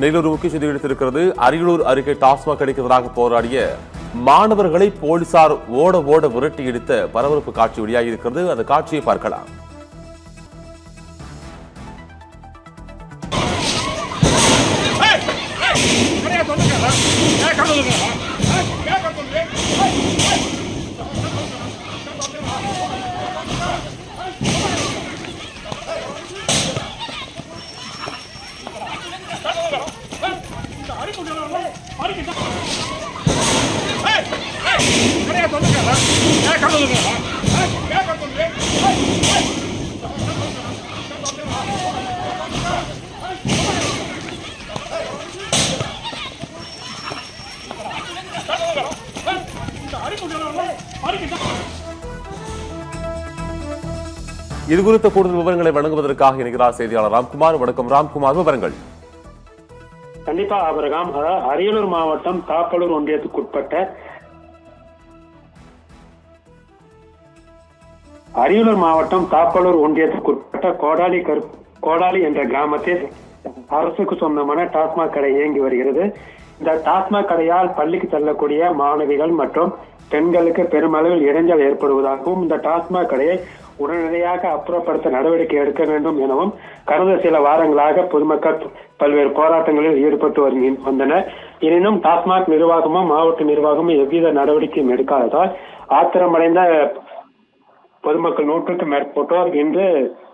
நெல்லூர் முக்கிய செய்தி எடுத்திருக்கிறது. அரியலூர் அருகே டாஸ்மாக் கிடைக்கிறதாக போராடிய மாணவர்களை போலீசார் ஓட ஓட விரட்டி எடுத்த பரபரப்பு காட்சி வெளியாகி இருக்கிறது. அந்த காட்சியை பார்க்கலாம். இது குறித்த கூடுதல் விவரங்களை வழங்குவதற்காக இணைகிறார் செய்தியாளர் ராம்குமார். வணக்கம் ராம்குமார், விவரங்கள். கண்டிப்பா ஆபரகாம். அரியலூர் மாவட்டம் தாப்பலூர் ஒன்றியத்துக்குட்பட்ட கோடாலி என்ற கிராமத்தில் அரசுக்கு சொந்தமான டாஸ்மாக் கடை இயங்கி வருகிறது. இந்த டாஸ்மாக் கடையால் பள்ளிக்கு செல்லக்கூடிய மாணவிகள் மற்றும் பெண்களுக்கு பெருமளவில் இடைஞ்சல் ஏற்படுவதாகவும் இந்த டாஸ்மாக் கடையை உடனடியாக அப்புறப்படுத்த நடவடிக்கை எடுக்க வேண்டும் எனவும் கடந்த சில வாரங்களாக பொதுமக்கள் பல்வேறு போராட்டங்களில் ஈடுபட்டு வந்தனர். எனினும் டாஸ்மாக் நிர்வாகமும் மாவட்ட நிர்வாகமும் எவ்வித நடவடிக்கையும் எடுக்காததால் ஆத்திரமடைந்த பொதுமக்கள் 100க்கும் மேற்பட்டோர் இன்று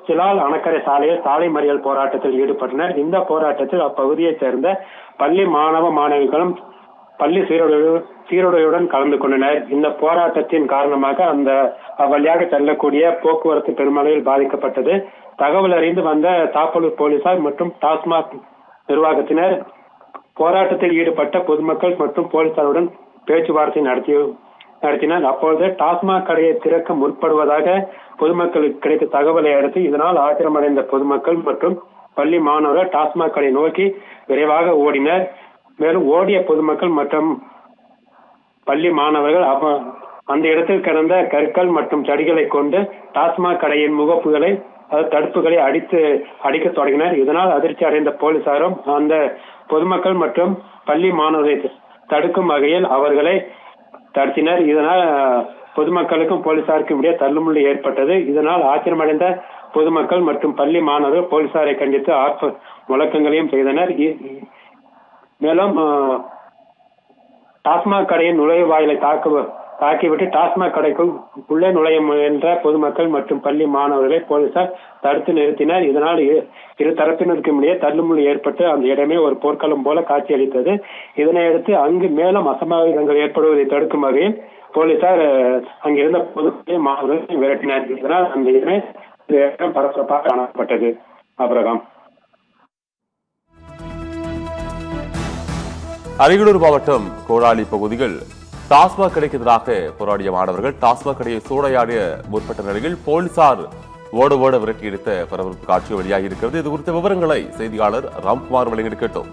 சிலால் அணக்கரை சாலையில் சாலை மறியல் போராட்டத்தில் ஈடுபட்டனர். இந்த போராட்டத்தில் அப்பகுதியைச் சேர்ந்த பள்ளி மாணவ மாணவிகளும் பள்ளி சீருடையுடன் கலந்து கொண்டனர். இந்த போராட்டத்தின் காரணமாக அந்த அவ்வழியாக செல்லக்கூடிய போக்குவரத்து பெருமளவில் பாதிக்கப்பட்டது. தகவல் அறிந்து வந்த தாப்பலூர் போலீசார் மற்றும் டாஸ்மாக் நிர்வாகத்தினர் போராட்டத்தில் ஈடுபட்ட பொதுமக்கள் மற்றும் போலீசாருடன் பேச்சுவார்த்தை நடத்தினர். அப்பொழுது டாஸ்மாக் கடையை திறக்க முற்படுவதாக பொதுமக்களுக்கு கிடைத்த தகவலை அடுத்து இதனால் ஆத்திரமடைந்த பொதுமக்கள் மற்றும் பள்ளி மாணவர்கள் டாஸ்மாக் கடை நோக்கி விரைவாக ஓடினர். மேலும் ஓடிய பொதுமக்கள் மற்றும் பள்ளி மாணவர்கள் அந்த இடத்தில் கிடந்த கற்கள் மற்றும் செடிகளை கொண்டு டாஸ்மாக் கடையின் முகப்புகளை தடுப்புகளை அடிக்க தொடங்கினர். இதனால் அதிர்ச்சி அடைந்த போலீசாரும் அந்த பொதுமக்கள் மற்றும் பள்ளி மாணவர்களை தடுக்கும் வகையில் அவர்களை தடுத்தினர். இதனால் பொதுமக்களுக்கும் போலீசாருக்கும் இடையே தள்ளுமுள்ளு ஏற்பட்டது. இதனால் ஆத்திரமடைந்த பொதுமக்கள் மற்றும் பள்ளி மாணவர்கள் போலீசாரை கண்டித்து முழக்கங்களையும் செய்தனர். மேலும் டாஸ்மாக் கடையின் நுழைவாயிலை தாக்கிவிட்டு டாஸ்மாக் கடைக்குள் உள்ளே நுழைய முயன்ற பொதுமக்கள் மற்றும் பள்ளி மாணவர்களை போலீசார் தடுத்து நிறுத்தினர். இதனால் இரு தரப்பினருக்கும் இடையே தள்ளுமுள்ளு ஏற்பட்டு அந்த இடமே ஒரு போர்க்களம் போல காட்சியளித்தது. இதனையடுத்து அங்கு மேலும் அசம்பாவிதங்கள் ஏற்படுவதை தடுக்கும் வகையில் போலீசார் அங்கிருந்த பொதுமக்களை மாணவர்களை விரட்டினர். இதனால் அந்த இடமே பரபரப்பாக காணப்பட்டது. ஆபரகாம். அரியலூர் மாவட்டம் கோடாலி பகுதியில் டாஸ்மாக் கடைக்கு எதிராக போராடிய மாணவர்கள் டாஸ்மாக் கடையை சூறையாடிய முற்பட்ட நிலையில் போலீசார் ஓட விரட்டி எடுத்த பரபரப்பு காட்சி வெளியாகி இருக்கிறது. இது குறித்த விவரங்களை செய்தியாளர் ராம்குமார் வழங்கியிருக்கட்டும்.